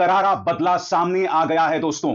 करारा बदला सामने आ गया है दोस्तों।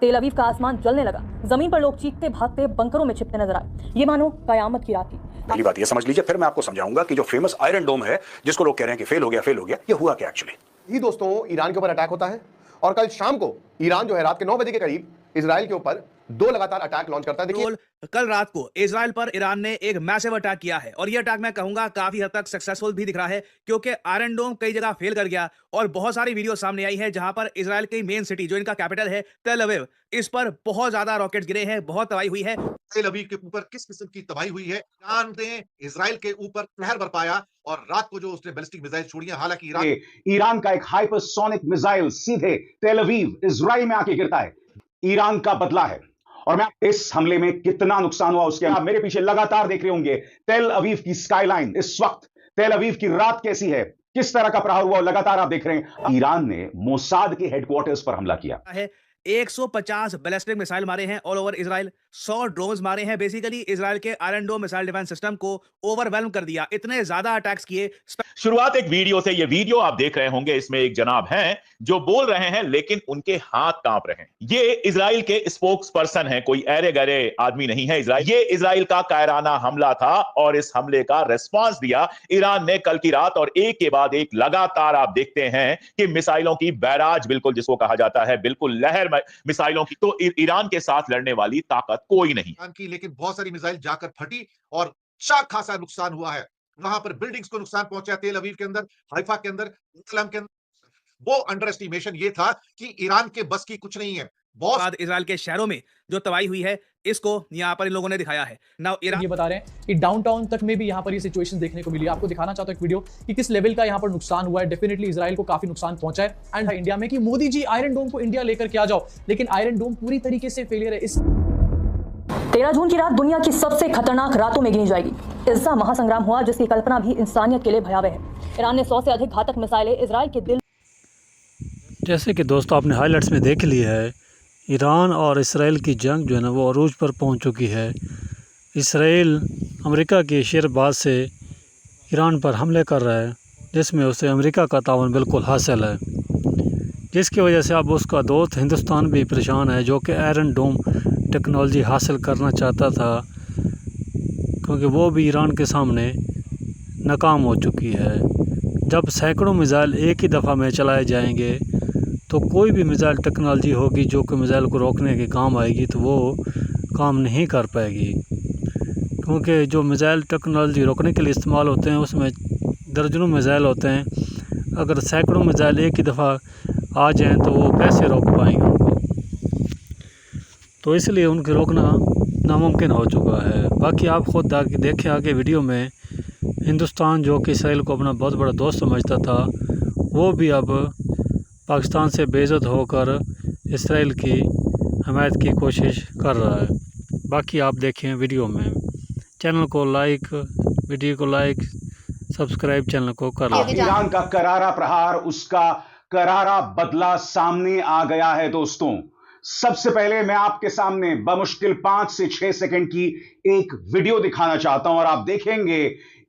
तेल अवीव का आसमान जलने लगा, जमीन पर लोग चीखते भागते बंकरों में छिपते नजर आए। ये मानो कयामत की रात थी। पहली बात ये समझ लीजिए, फिर मैं आपको समझाऊंगा कि जो फेमस आयरन डोम है, जिसको लोग कह रहे हैं कि फेल हो गया, ये हुआ क्या एक्चुअली। ही दोस्तों ईरान के ऊपर अटैक होता है और कल शाम को ईरान जो है रात के 9 बजे के करीब इजराइल के ऊपर 2 लगातार अटैक लॉन्च करता है। देखिए कल रात को इजराइल पर ईरान ने एक मैसिव अटैक किया है और यह अटैक मैं कहूंगा काफी हद तक सक्सेसफुल भी दिख रहा है, क्योंकि आयरन डोम कई जगह फेल कर गया और बहुत सारी वीडियो सामने आई है जहां पर इजराइल की मेन सिटी जो इनका कैपिटल है तेल अवीव, इस पर बहुत ज्यादा रॉकेट गिरे हैं, बहुत तबाही हुई है। तेल अवीव के ऊपर किस किस्म की तबाही हुई है, ईरान ने इजराइल के ऊपर कहर बरपाया और रात को जो उसने बैलिस्टिक मिसाइल छोड़ी, हालांकि ईरान का एक हाइपरसोनिक मिसाइल सीधे तेल अवीव इजराइल में आके गिरता है। ईरान का बदला है और मैं इस हमले में कितना नुकसान हुआ उसके आप मेरे पीछे लगातार देख रहे होंगे। तेल अवीव की स्काईलाइन, इस वक्त तेल अवीव की रात कैसी है, किस तरह का प्रहार हुआ, लगातार आप देख रहे हैं। ईरान ने मोसाद के हेडक्वार्टर्स पर हमला किया है। 150 बैलिस्टिक मिसाइल मारे हैं ऑल ओवर इजराइल, 100 ड्रोन्स मारे हैं। बेसिकली इजराइल के Iron Dome missile defence system को ओवरवेल्म कर दिया, इतने ज्यादा अटैक्स किए। शुरुआत एक वीडियो से, ये वीडियो आप देख रहे होंगे, इसमें एक जनाब हैं जो बोल रहे हैं लेकिन उनके हाथ कांप रहे हैं। ये इजराइल के स्पोक्स पर्सन हैं, कोई ऐरे गरे आदमी नहीं है इजराइल। ये इजराइल का कायराना हमला था और इस हमले का रिस्पांस दिया ईरान ने कल की रात, और एक के बाद एक लगातार आप देखते हैं कि मिसाइलों की बैराज, बिल्कुल जिसको कहा जाता है, बिल्कुल लहर मिसाइलों की। तो ईरान के साथ लड़ने वाली ताकत कोई नहीं की, लेकिन बहुत सारी मिसाइल जाकर फटी और अच्छा खासा नुकसान हुआ है। वहां पर बिल्डिंग्स को नुकसान पहुंचा, तेल अवीव के अंदर, हाइफा के अंदर, इस्लाम के अंदर। वो अंडर एस्टिमेशन ये था कि ईरान के बस की कुछ नहीं है। बहुत इजराइल के शहरों में जो तबाही हुई है, इसको यहाँ पर इन लोगों ने दिखाया है। नाउ ईरान ये बता रहे हैं कि डाउनटाउन तक में भी यहाँ पर ये सिचुएशन देखने को मिली। आपको दिखाना चाहता हूँ एक वीडियो कि किस लेवल का यहाँ पर नुकसान हुआ है। डेफिनेटली इजराइल को काफी नुकसान पहुंचा है। एंड इंडिया में कि मोदी जी आयरन डोम को इंडिया लेकर के आ जाओ, लेकिन आयरन डोम पूरी तरीके से फेलियर है। इस 13 जून की रात दुनिया की सबसे खतरनाक रातों में गिनी जाएगी। इज़्ज़ा महासंग्राम हुआ जिसकी कल्पना भी इंसानियत के लिए भयावह है। ईरान ने 100 से अधिक घातक मिसाइलें इजराइल के दिल। जैसे कि दोस्तों आपने हाइलाइट्स में देख लिया है, ईरान और इसराइल की जंग जो है ना वो अरूज पर पहुंच चुकी है। इसराइल अमेरिका के शेरबाज से ईरान पर हमले कर रहा है, जिसमें उसे अमेरिका का तावन बिल्कुल हासिल है, जिसकी वजह से अब उसका दोस्त हिंदुस्तान भी परेशान है, जो कि आयरन डोम टेक्नोलॉजी हासिल करना चाहता था, क्योंकि वो भी ईरान के सामने नाकाम हो चुकी है। जब सैकड़ों मिसाइल एक ही दफ़ा में चलाए जाएंगे तो कोई भी मिसाइल टेक्नोलॉजी होगी जो कि मिसाइल को रोकने के काम आएगी, तो वो काम नहीं कर पाएगी, क्योंकि जो मिसाइल टेक्नोलॉजी रोकने के लिए इस्तेमाल होते हैं उसमें दर्जनों मिसाइल होते हैं। अगर सैकड़ों मिसाइल एक ही दफ़ा आ जाएं तो वो कैसे रोक पाएंगे उनको, तो इसलिए उनके रोकना नामुमकिन हो चुका है। बाकी आप ख़ुद आगे देखें आगे वीडियो में, हिंदुस्तान जो कि इसराइल को अपना बहुत बड़ा दोस्त समझता था, वो भी अब पाकिस्तान से बेइज्जत होकर इसराइल की हमायत की कोशिश कर रहा है। बाकी आप देखें वीडियो में। चैनल को लाइक, वीडियो को लाइक, सब्सक्राइब चैनल को कर लें। ईरान का करारा प्रहार, उसका करारा बदला सामने आ गया है दोस्तों। सबसे पहले मैं आपके सामने बमुश्किल 5 से 6 सेकंड की एक वीडियो दिखाना चाहता हूं और आप देखेंगे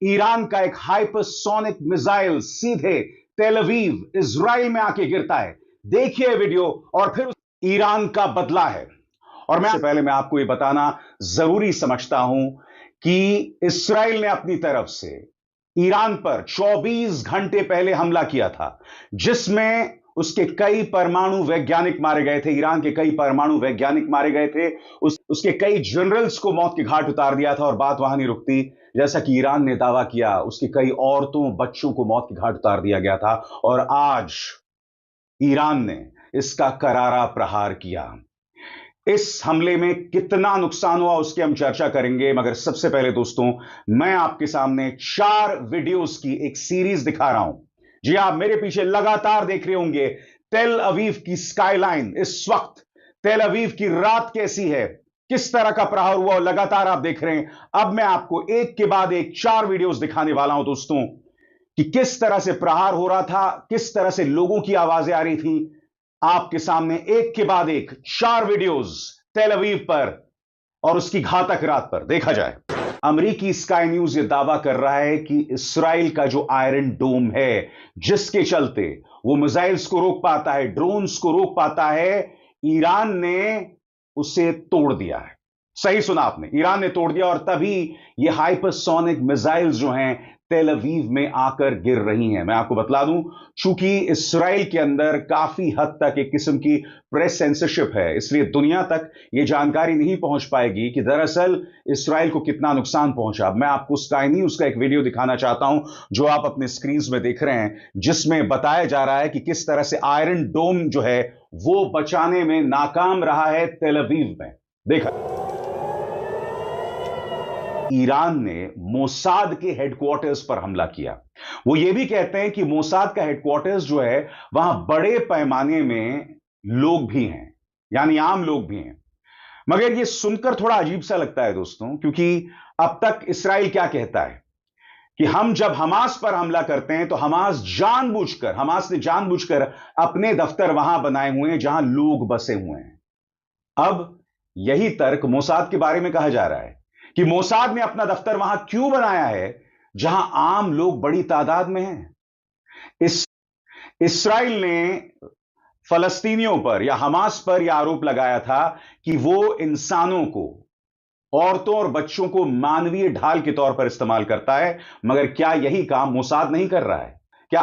ईरान का एक हाइपरसोनिक मिसाइल सीधे तेल अवीव इजराइल में आके गिरता है। देखिए वीडियो और फिर ईरान का बदला है। और मैं पहले मैं आपको ये बताना जरूरी समझता हूं कि इस्राइल ने अपनी तरफ से ईरान पर 24 घंटे पहले हमला किया था, जिसमें उसके कई परमाणु वैज्ञानिक मारे गए थे। ईरान के कई परमाणु वैज्ञानिक मारे गए थे, उसके कई जनरल्स को मौत के घाट उतार दिया था। और बात वहां नहीं रुकती, जैसा कि ईरान ने दावा किया, उसकी कई औरतों बच्चों को मौत के घाट उतार दिया गया था। और आज ईरान ने इसका करारा प्रहार किया। इस हमले में कितना नुकसान हुआ उसकी हम चर्चा करेंगे, मगर सबसे पहले दोस्तों मैं आपके सामने 4 वीडियोस की एक सीरीज दिखा रहा हूं। जी आप मेरे पीछे लगातार देख रहे होंगे तेल अवीव की स्काईलाइन, इस वक्त तेल अवीव की रात कैसी है, किस तरह का प्रहार हुआ, लगातार आप देख रहे हैं। अब मैं आपको एक के बाद एक 4 वीडियोस दिखाने वाला हूं दोस्तों, कि किस तरह से प्रहार हो रहा था, किस तरह से लोगों की आवाजें आ रही थी। आपके सामने एक के बाद एक 4 वीडियोस तेल अवीव पर और उसकी घातक रात पर। देखा जाए। अमेरिकी स्काई न्यूज यह दावा कर रहा है कि इस्राइल का जो आयरन डोम है, जिसके चलते वो मिसाइल्स को रोक पाता है, ड्रोन्स को रोक पाता है, ईरान ने उसे तोड़ दिया है। सही सुना आपने, ईरान ने तोड़ दिया और तभी ये हाइपरसोनिक मिसाइल्स जो हैं तेल अवीव में आकर गिर रही हैं। मैं आपको बतला दूं, चूंकि इस्राइल के अंदर काफी हद तक एक किस्म की प्रेस सेंसरशिप है, इसलिए दुनिया तक ये जानकारी नहीं पहुंच पाएगी कि दरअसल इस्राइल को कितना नुकसान पहुंचा। मैं आपको स्काई न्यूज का एक वीडियो दिखाना चाहता हूं जो आप अपने स्क्रीन में देख रहे हैं, जिसमें बताया जा रहा है कि किस तरह से आयरन डोम जो है वो बचाने में नाकाम रहा है तेल अवीव में। देखा, ईरान ने मोसाद के हेडक्वार्टर्स पर हमला किया। वो ये भी कहते हैं कि मोसाद का हेडक्वार्टर्स जो है वहां बड़े पैमाने में लोग भी हैं, यानी आम लोग भी हैं। मगर ये सुनकर थोड़ा अजीब सा लगता है दोस्तों, क्योंकि अब तक इस्राइल क्या कहता है कि हम जब हमास पर हमला करते हैं तो हमास ने जानबूझकर अपने दफ्तर वहां बनाए हुए हैं जहां लोग बसे हुए हैं। अब यही तर्क मोसाद के बारे में कहा जा रहा है कि मोसाद ने अपना दफ्तर वहां क्यों बनाया है जहां आम लोग बड़ी तादाद में हैं। इस्राइल ने फलस्तीनियों पर या हमास पर यह आरोप लगाया था कि वो इंसानों को, औरतों और बच्चों को मानवीय ढाल के तौर पर इस्तेमाल करता है। मगर क्या यही काम मोसाद नहीं कर रहा है? क्या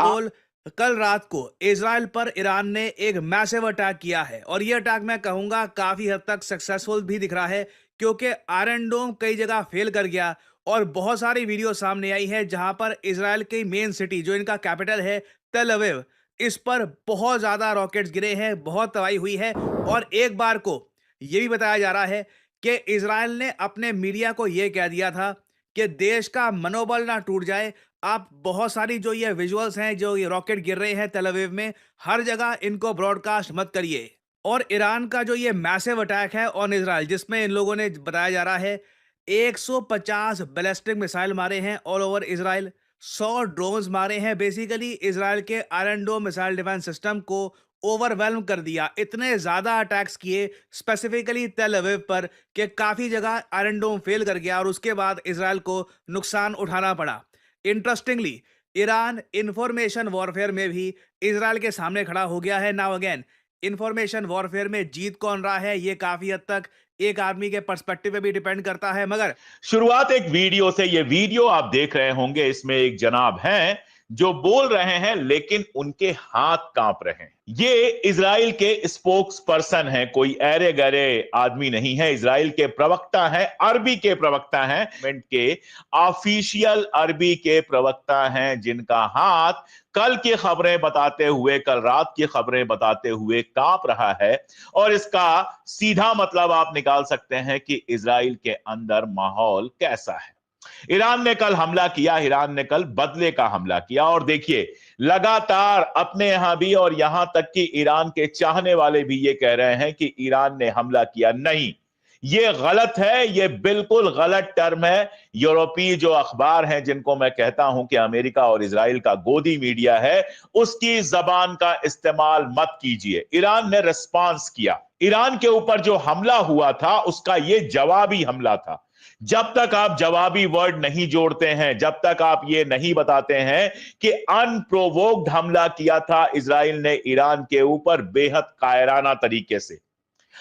कल रात को इजराइल पर ईरान ने एक मैसिव अटैक किया है और यह अटैक मैं कहूंगा काफी हद तक सक्सेसफुल भी दिख रहा है, क्योंकि आयरन डोम कई जगह फेल कर गया और बहुत सारी वीडियो सामने आई है जहां पर इजराइल की मेन सिटी जो इनका कैपिटल है तेल अवीव, इस पर बहुत ज्यादा रॉकेट्स गिरे हैं, बहुत तबाही हुई है। और एक बार को यह भी बताया जा रहा है कि इजराइल ने अपने मीडिया को यह कह दिया था कि देश का मनोबल ना टूट जाए, आप बहुत सारी जो ये विजुअल्स हैं, जो ये रॉकेट गिर रहे हैं तेल अवीव में, हर जगह इनको ब्रॉडकास्ट मत करिए। और ईरान का जो ये मैसिव अटैक है ऑन इजराइल, जिसमें इन लोगों ने बताया जा रहा है 150 बैलिस्टिक मिसाइल मारे हैं ऑल ओवर इजराइल, 100 ड्रोन्स मारे हैं, बेसिकली इजराइल के Iron Dome missile defence system को ओवरवेल्म कर दिया। इतने ज्यादा अटैक्स किए स्पेसिफिकली तेल अवीव पर कि काफी जगह आयरन डोम फेल कर गया और उसके बाद इजराइल को नुकसान उठाना पड़ा। इंटरेस्टिंगली, ईरान इंफॉर्मेशन वॉरफेयर में भी इजराइल के सामने खड़ा हो गया है। नाउ अगेन, इंफॉर्मेशन वॉरफेयर में जीत कौन रहा है ये काफी हद तक एक आदमी के पर्सपेक्टिव पे भी डिपेंड करता है। मगर शुरुआत एक वीडियो से, ये वीडियो आप देख रहे होंगे, इसमें एक जनाब हैं जो बोल रहे हैं लेकिन उनके हाथ कांप रहे हैं। ये इजराइल के स्पोक्स पर्सन है, कोई ऐरे गरे आदमी नहीं है। इजराइल के प्रवक्ता हैं, अरबी के प्रवक्ता हैं, के ऑफिशियल अरबी के प्रवक्ता हैं, जिनका हाथ कल की खबरें बताते हुए, कल रात की खबरें बताते हुए कांप रहा है। और इसका सीधा मतलब आप निकाल सकते हैं कि इजराइल के अंदर माहौल कैसा है। ईरान ने कल हमला किया, ईरान ने कल बदले का हमला किया। और देखिए, लगातार अपने यहां भी और यहां तक कि ईरान के चाहने वाले भी ये कह रहे हैं कि ईरान ने हमला किया। नहीं, ये गलत है, ये बिल्कुल गलत टर्म है। यूरोपीय जो अखबार हैं, जिनको मैं कहता हूं कि अमेरिका और इजराइल का गोदी मीडिया है, उसकी जबान का इस्तेमाल मत कीजिए। ईरान ने रिस्पांस किया। ईरान के ऊपर जो हमला हुआ था उसका ये जवाबी हमला था। जब तक आप जवाबी वर्ड नहीं जोड़ते हैं, जब तक आप ये नहीं बताते हैं कि अनप्रोवोक्ड हमला किया था इजराइल ने ईरान के ऊपर बेहद कायराना तरीके से,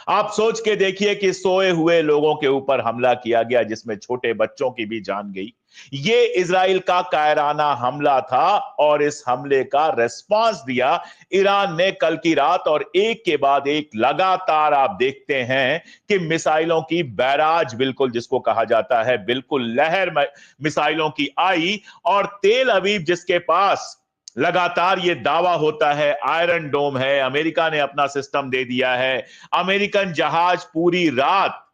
आप सोच के देखिए कि सोए हुए लोगों के ऊपर हमला किया गया, जिसमें छोटे बच्चों की भी जान गई। ये इजराइल का कायराना हमला था और इस हमले का रिस्पांस दिया ईरान ने कल की रात, और एक के बाद एक लगातार आप देखते हैं कि मिसाइलों की बैराज, बिल्कुल जिसको कहा जाता है, बिल्कुल लहर मिसाइलों की आई। और तेल अवीव, जिसके पास लगातार ये दावा होता है आयरन डोम है, अमेरिका ने अपना सिस्टम दे दिया है, अमेरिकन जहाज पूरी रात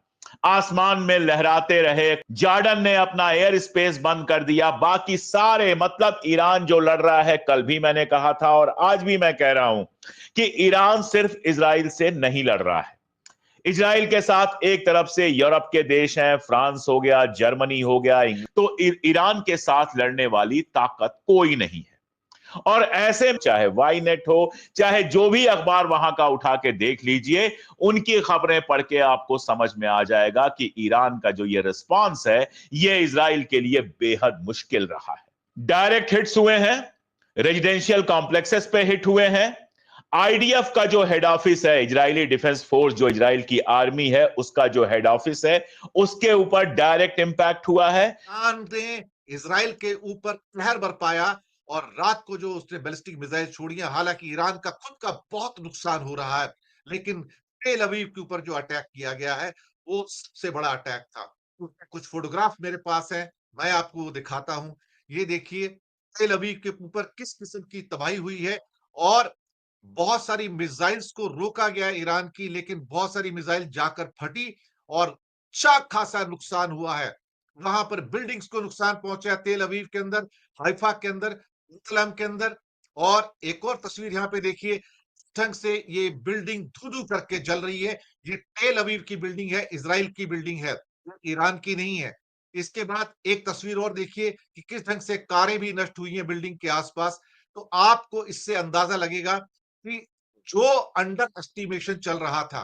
आसमान में लहराते रहे, जॉर्डन ने अपना एयर स्पेस बंद कर दिया, बाकी सारे, मतलब ईरान जो लड़ रहा है, कल भी मैंने कहा था और आज भी मैं कह रहा हूं कि ईरान सिर्फ इजराइल से नहीं लड़ रहा है। इजराइल के साथ एक तरफ से यूरोप के देश हैं, फ्रांस हो गया, जर्मनी हो गया, तो ईरान के साथ लड़ने वाली ताकत कोई नहीं है। और ऐसे चाहे वाईनेट हो, चाहे जो भी अखबार वहां का उठा के देख लीजिए, उनकी खबरें पढ़ के आपको समझ में आ जाएगा कि ईरान का जो ये रिस्पांस है, ये इजराइल के लिए बेहद मुश्किल रहा है। डायरेक्ट हिट्स हुए हैं, रेजिडेंशियल कॉम्प्लेक्सेस पे हिट हुए हैं। आईडीएफ का जो हेड ऑफिस है, इजरायली डिफेंस फोर्स, जो इजराइल की आर्मी है, उसका जो हेड ऑफिस है, उसके ऊपर डायरेक्ट इंपैक्ट हुआ है। ईरान ने इजराइल के ऊपर कहर बरपाया और रात को जो उसने बैलिस्टिक मिसाइल छोड़ी है, हालांकि ईरान का खुद का बहुत नुकसान हो रहा है, लेकिन तेल अवीव के ऊपर जो अटैक किया गया है वो सबसे बड़ा अटैक था। कुछ फोटोग्राफ मेरे पास है, मैं आपको दिखाता हूं। ये देखिए तेल अवीव के ऊपर किस किस्म की तबाही हुई है और बहुत सारी मिसाइल्स को रोका गया ईरान की, लेकिन बहुत सारी मिसाइल जाकर फटी और अच्छा खासा नुकसान हुआ है। वहां पर बिल्डिंग्स को नुकसान पहुंचा है, तेल अवीव के अंदर, हाइफा के अंदर, जेरूसलम के अंदर। और एक और तस्वीर यहाँ पे देखिए, ढंग से ये बिल्डिंग धू-धू करके जल रही है। ये तेल अवीव की बिल्डिंग है, इजराइल की बिल्डिंग है, ईरान की नहीं है। इसके बाद एक तस्वीर और देखिए कि किस ढंग से कारें भी नष्ट हुई हैं बिल्डिंग के आसपास। तो आपको इससे अंदाजा लगेगा कि जो अंडर एस्टिमेशन चल रहा था,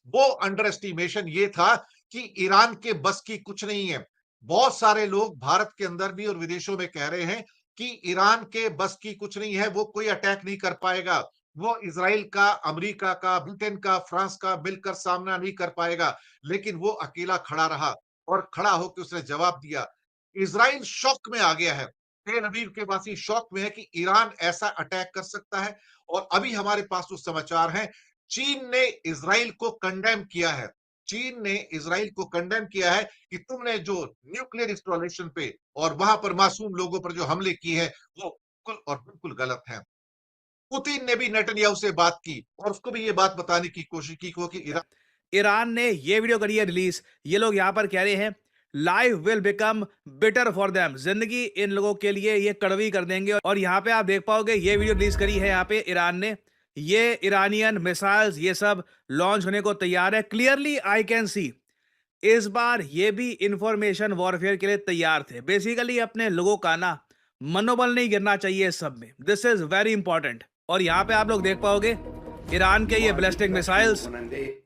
वो अंडर एस्टिमेशन ये था कि ईरान के बस की कुछ नहीं है। बहुत सारे लोग भारत के अंदर भी और विदेशों में कह रहे हैं कि ईरान के बस की कुछ नहीं है, वो कोई अटैक नहीं कर पाएगा, वो इजराइल का, अमेरिका का, ब्रिटेन का, फ्रांस का मिलकर सामना नहीं कर पाएगा। लेकिन वो अकेला खड़ा रहा और खड़ा होकर उसने जवाब दिया। इजराइल शॉक में आ गया है, तेल अवीव के वासी शॉक में है कि ईरान ऐसा अटैक कर सकता है। और अभी हमारे पास जो समाचार हैं, चीन ने इजराइल को कंडेम किया है। चीन ने इजराइल को कंडेम किया है कि तुमने जो न्यूक्लियर इंस्टॉलेशन पे और वहां पर मासूम लोगों पर जो हमले किए हैं वो बिल्कुल और बिल्कुल गलत हैं। पुतिन ने भी नेतन्याहू से बात की और उसको भी ये बात बताने की कोशिश की कि ईरान ने ये वीडियो करी है रिलीज। ये लोग यहाँ पर कह रहे हैं life will become bitter for them, जिंदगी इन लोगों के लिए ये कड़वी कर देंगे। और यहाँ पे आप देख पाओगे ये वीडियो रिलीज करी है यहाँ पे ईरान ने। ये ईरानियन मिसाइल्स ये सब लॉन्च होने को तैयार है। क्लियरली आई कैन सी इस बार ये भी इंफॉर्मेशन वॉरफेयर के लिए तैयार थे। बेसिकली अपने लोगों का ना मनोबल नहीं गिरना चाहिए इस सब में, दिस इज वेरी इंपॉर्टेंट। और यहाँ पे आप लोग देख पाओगे ईरान के ये बैलिस्टिक मिसाइल्स,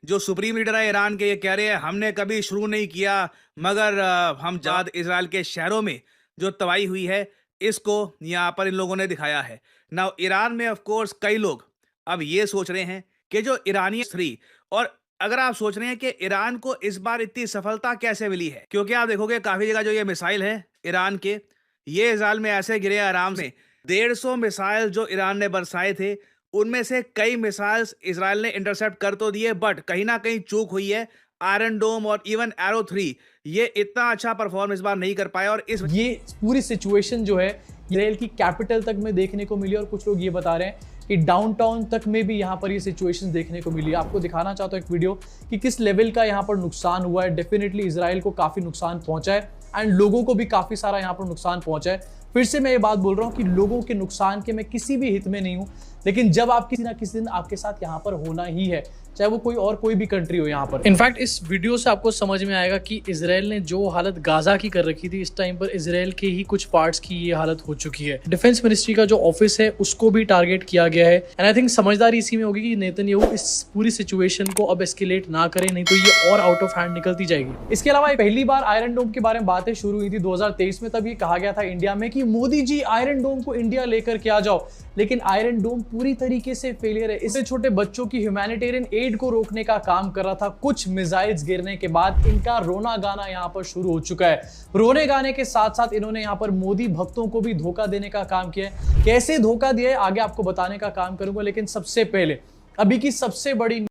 जो सुप्रीम लीडर है ईरान के, ये कह रहे हैं हमने कभी शुरू नहीं किया, मगर हम जाद इजराइल के शहरों में जो तबाही हुई है इसको यहाँ पर इन लोगों ने दिखाया है। नाउ ईरान में ऑफ कोर्स कई लोग अब ये सोच रहे हैं कि जो ईरानी थ्री, और अगर आप सोच रहे हैं कि ईरान को इस बार इतनी सफलता कैसे मिली है, क्योंकि आप देखोगे काफी जगह जो ये मिसाइल है ईरान के, ये इजराइल में ऐसे गिरे आराम से। 150 मिसाइल जो ईरान ने बरसाए थे, उनमें से कई मिसाइल्स इजराइल ने इंटरसेप्ट कर तो दिए, बट कहीं ना कहीं चूक हुई है। आयरन डोम और इवन एरो 3 ये इतना अच्छा परफॉर्म इस बार नहीं कर पाया। और ये पूरी सिचुएशन जो है इजराइल की कैपिटल तक में देखने को मिली, और कुछ लोग ये बता रहे हैं कि डाउनटाउन तक में भी यहाँ पर ये सिचुएशन देखने को मिली। आपको दिखाना चाहता हूँ एक वीडियो कि किस लेवल का यहाँ पर नुकसान हुआ है। डेफिनेटली इजराइल को काफ़ी नुकसान पहुंचा है एंड लोगों को भी काफ़ी सारा यहाँ पर नुकसान पहुंचा है। फिर से मैं ये बात बोल रहा हूँ कि लोगों के नुकसान के मैं किसी भी हित में नहीं हूँ, लेकिन जब आप किसी ना किसी दिन आपके साथ यहाँ पर होना ही है, चाहे वो कोई भी कंट्री हो यहाँ पर। इनफैक्ट इस वीडियो से आपको समझ में आएगा कि इजराइल ने जो हालत गाजा की कर रखी थी, इस टाइम पर इजराइल के ही कुछ पार्ट्स की ये हालत हो चुकी है। डिफेंस मिनिस्ट्री का जो ऑफिस है उसको भी टारगेट किया गया है। एंड आई थिंक समझदारी इसी में होगी कि नेतन्याहू इस पूरी सिचुएशन को अब एस्केलेट ना करे, नहीं तो ये और आउट ऑफ हैंड निकलती जाएगी। इसके अलावा पहली बार आयरन डोम के बारे में बातें शुरू हुई थी 2023 में। तब ये कहा गया था इंडिया में कि मोदी जी आयरन डोम को इंडिया लेकर के आ जाओ, लेकिन आयरन डोम पूरी तरीके से फेलियर है। इससे छोटे बच्चों की ह्यूमैनिटेरियन एड को रोकने का काम कर रहा था। कुछ मिसाइल्स गिरने के बाद इनका रोना गाना यहाँ पर शुरू हो चुका है। रोने गाने के साथ साथ इन्होंने यहाँ पर मोदी भक्तों को भी धोखा देने का काम किया है। कैसे धोखा दिया है आगे आपको बताने का काम करूंगा, लेकिन सबसे पहले अभी की सबसे बड़ी